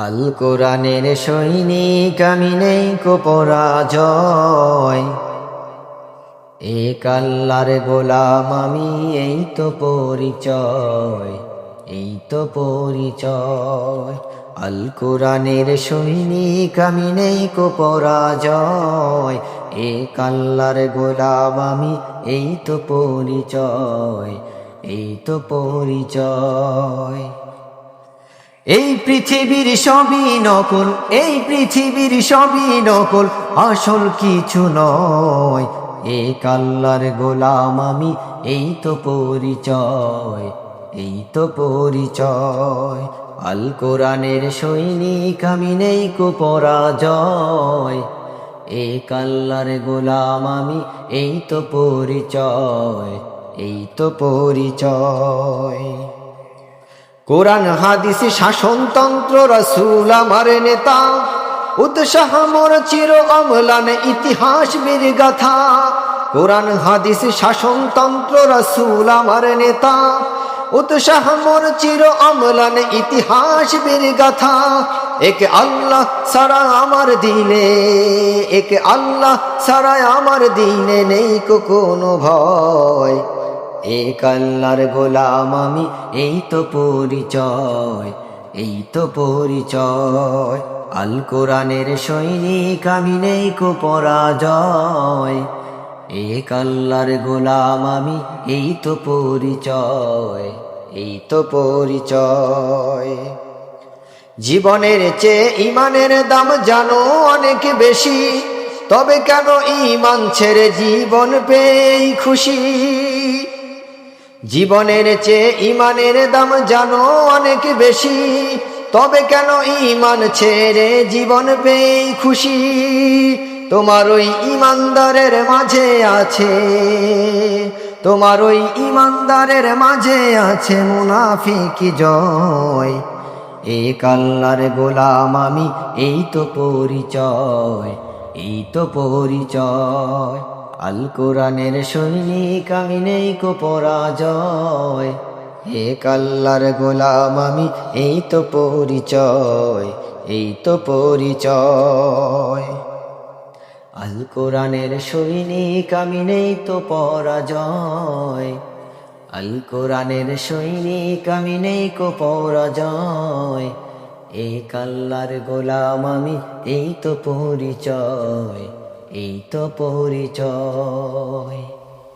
আল কোরআনের সৈনিক আমি নেই কো পরাজয়, এক আল্লাহর গোলাম আমি এই তো পরিচয়, এই তো পরিচয়। আল কোরআনের সৈনিক আমি নেই কো পরাজয়, এক আল্লাহর গোলাম আমি এই তো পরিচয়, এই তো পরিচয়। এই পৃথিবীর সবই নকল, এই পৃথিবীর সবই নকল, আসল কিছু নয়। এক আল্লাহর গোলাম আমি এই তো পরিচয়, এই তো পরিচয়। আল কোরআনের সৈনিক আমি নেই কো পরাজয়, এক আল্লাহর গোলাম আমি এই তো পরিচয়, এই তো পরিচয়। কোরআন হাদিস শাসনতন্ত্র রাসূল আমার নেতা, উৎসাহ মোর চির অম্লান ইতিহাস বীর গাথা। কোরআন হাদিস শাসনতন্ত্র রাসূল আমার নেতা, উৎসাহ মোর চির অম্লান ইতিহাস বীর গাথা। এক আল্লাহ সারা আমার দিলে, এক আল্লাহ সারা আমার দিনে নেই কোনো ভয়। এক আল্লাহর গোলাম আমি এই তো পরিচয়, এই তো পরিচয়। আল কোরআনের সৈনিক আমি নেই কো পরাজয়, এক আল্লাহর গোলাম আমি এই তো পরিচয়, এই তো পরিচয়। জীবনের চেয়ে ইমানের দাম জানো অনেক বেশি, তবে কেন ইমান ছেড়ে জীবন পেয়ে খুশি। জীবনের চেয়ে ইমানের দাম জানো অনেক বেশি, তবে কেন ইমান ছেড়ে জীবন পেয়ে খুশি। তোমার ওই ইমানদারের মাঝে আছে, তোমার ওই ইমানদারের মাঝে আছে মুনাফিকি জয়। এক আল্লাহর গোলাম আমি এই তো পরিচয়, এই তো পরিচয়। আল কোরআনের সৈনিক আমি নেই কো পরাজয়, এক আল্লাহর গোলাম আমি এই তো পরিচয়, এই তো পরিচয়। আল কোরআনের সৈনিক আমি নেই তো পরাজয়, আল কোরআনের সৈনিক আমি নেই কো পরাজয়, এক আল্লাহর গোলাম আমি এই তো পরিচয়, এই তো পরিচয়।